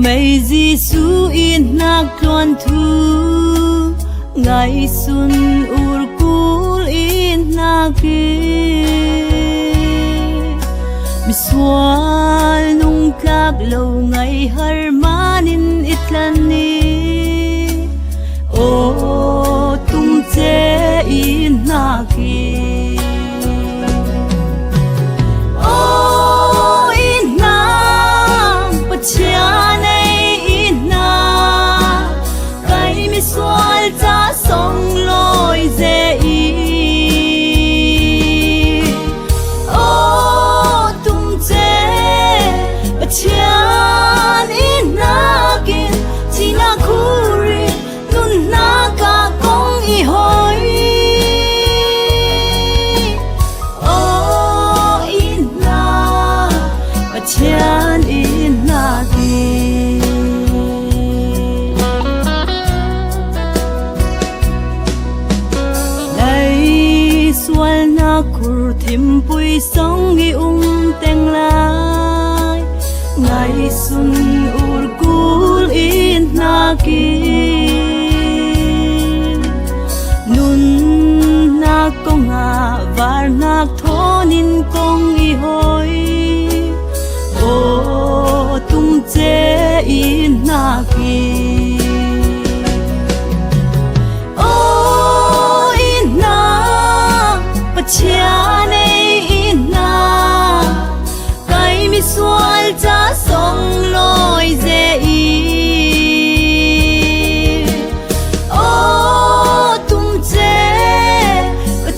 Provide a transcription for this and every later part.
mây Giêsu in nak tuan thu ngày xuân ur kul in naki mi sual nung kak lâu ngày harmanin itlani o tung che in naki o in na pachane in na kai mi sual ta song loi ze i o tung che pachan in na kin tina khuri nun na ka kong i hoi o in na pachan in na kin sual na kur thim pui song gi teng lai ngày xuân ur kul in na ki nun na konga var nak thonin kong i hoi o tung che in na ki chane ina kai mi sual cha song loi ze i o tung che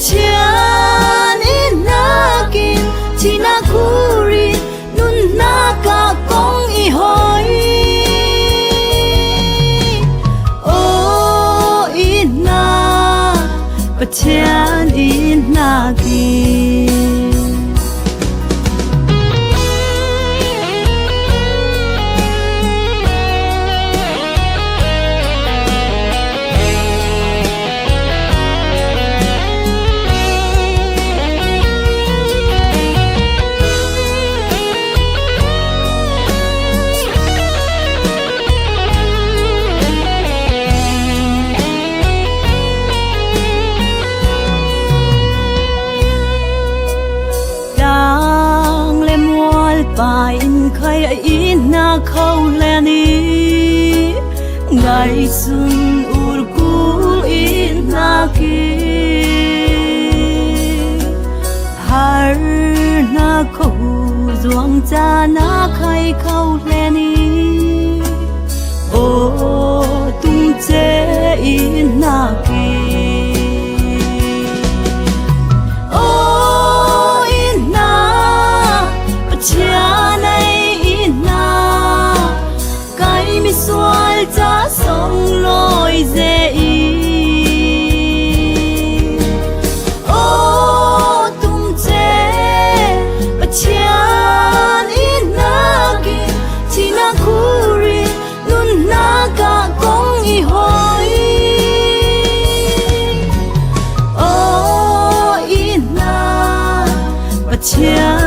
chan ina kin china khuri nun na ka kong i hoi o ina pachan in naki bài in khai in na khâu lên đi ngày xuân ur kul in na ki har na khâu duang cha na khai khâu lên đi o tung che in na ki sual cha song loi ze i o tung che pachan in na ki china khuri nun na ka kong i hoi o in na pachan